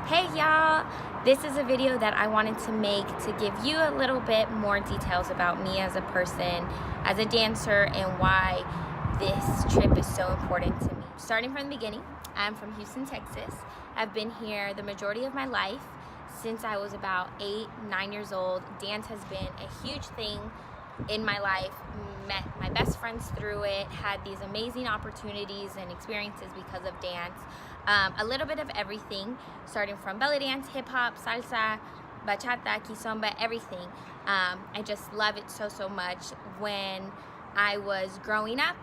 Hey y'all, this is a video that I wanted to make to give you a little bit more details about me as a person, as a dancer, and why this trip is so important to me. Starting from the beginning, I'm from Houston, Texas. I've been here the majority of my life. Since I was about 8, 9 years old, dance has been a huge thing in my life. Met my best friends through it, had these amazing opportunities and experiences because of dance. A little bit of everything, starting from belly dance, hip hop, salsa, bachata, kizomba, everything. I just love it so much. When I was growing up,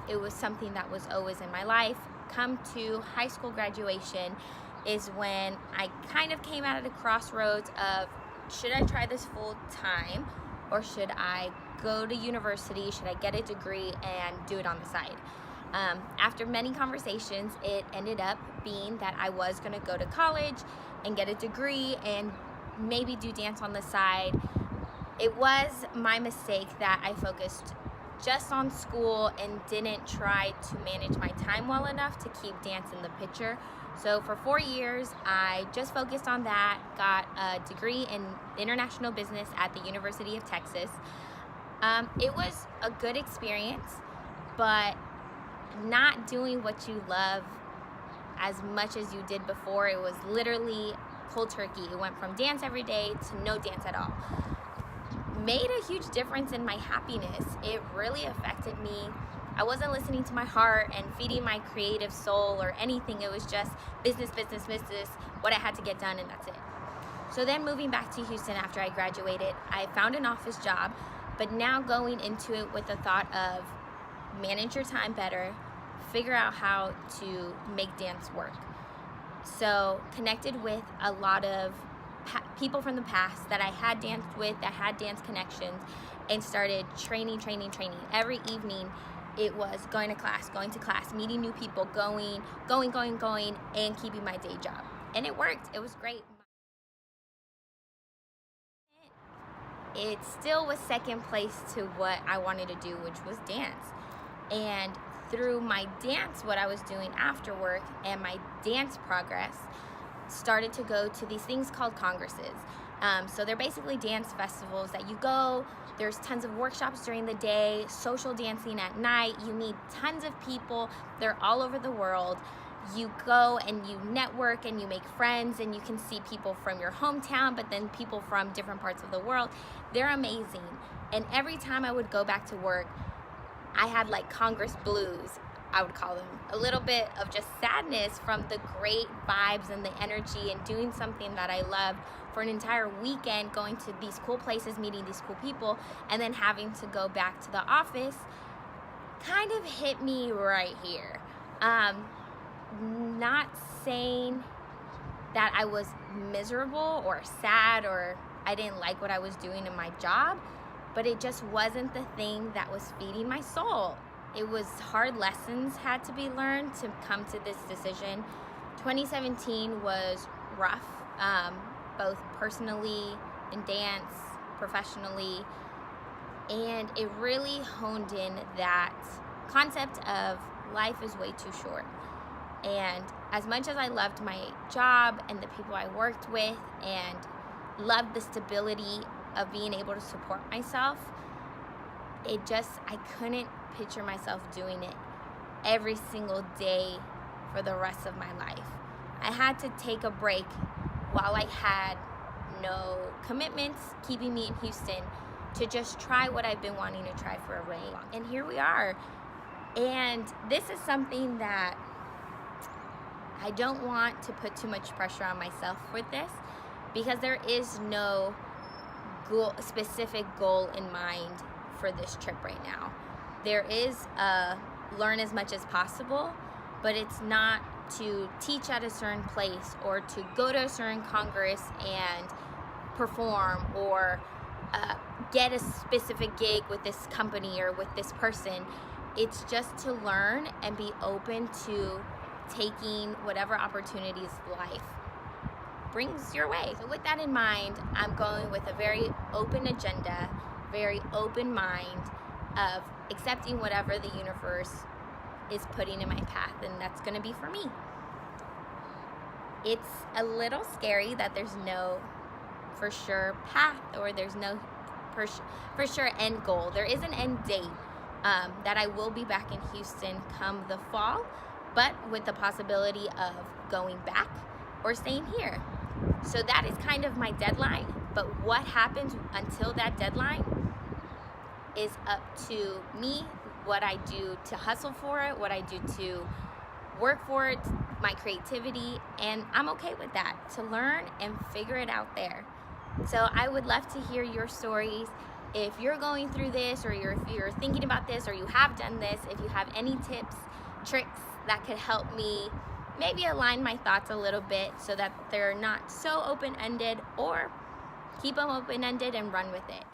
it was something that was always in my life. Come to high school graduation is when I kind of came out at a crossroads of, should I try this full time or should I go to university? Should I get a degree and do it on the side? After many conversations, it ended up being that I was going to go to college and get a degree and maybe do dance on the side. It was my mistake that I focused just on school and didn't try to manage my time well enough to keep dance in the picture. So for 4 years, I just focused on that, got a degree in international business at the University of Texas. It was a good experience, but not doing what you love as much as you did before. It was literally cold turkey. It went from dance every day to no dance at all. Made a huge difference in my happiness. It really affected me. I wasn't listening to my heart and feeding my creative soul or anything. It was just business, what I had to get done, and that's it. So then moving back to Houston after I graduated, I found an office job, but now going into it with the thought of manage your time better, figure out how to make dance work. So connected with a lot of people from the past that I had danced with, that had dance connections, and started training. Every evening it was going to class, meeting new people, going, and keeping my day job. And it worked. It was great. It still was second place to what I wanted to do, which was dance. And through my dance, what I was doing after work and my dance progress, started to go to these things called congresses. So they're basically dance festivals that you go. There's tons of workshops during the day, social dancing at night. You meet tons of people. They're all over the world. You go and you network and you make friends, and you can see people from your hometown, but then people from different parts of the world. They're amazing. And every time I would go back to work, I had like Congress blues, I would call them. A little bit of just sadness from the great vibes and the energy and doing something that I loved for an entire weekend, going to these cool places, meeting these cool people, and then having to go back to the office kind of hit me right here. Not saying that I was miserable or sad or I didn't like what I was doing in my job, but it just wasn't the thing that was feeding my soul. It was hard lessons had to be learned to come to this decision. 2017 was rough, both personally, in dance, professionally, and it really honed in that concept of life is way too short. And as much as I loved my job and the people I worked with and loved the stability of being able to support myself, I couldn't picture myself doing it every single day for the rest of my life. I had to take a break while I had no commitments keeping me in Houston to just try what I've been wanting to try for a really long. And here we are. And this is something that I don't want to put too much pressure on myself with this, because there is no specific goal in mind for this trip right now. There is a learn as much as possible, but it's not to teach at a certain place or to go to a certain congress and perform or get a specific gig with this company or with this person. It's just to learn and be open to taking whatever opportunities life brings your way. So with that in mind, I'm going with a very open agenda, very open mind of accepting whatever the universe is putting in my path, and that's going to be for me. it's a little scary that there's no for sure path, or there's no for sure end goal. There is an end date that I will be back in Houston come the fall, but with the possibility of going back or staying here. So that is kind of my deadline. But what happens until that deadline is up to me, what I do to hustle for it, what I do to work for it, my creativity, and I'm okay with that, to learn and figure it out there. So I would love to hear your stories. If you're going through this, or if you're thinking about this, or you have done this, if you have any tips, tricks that could help me maybe align my thoughts a little bit so that they're not so open-ended, or keep them open-ended and run with it.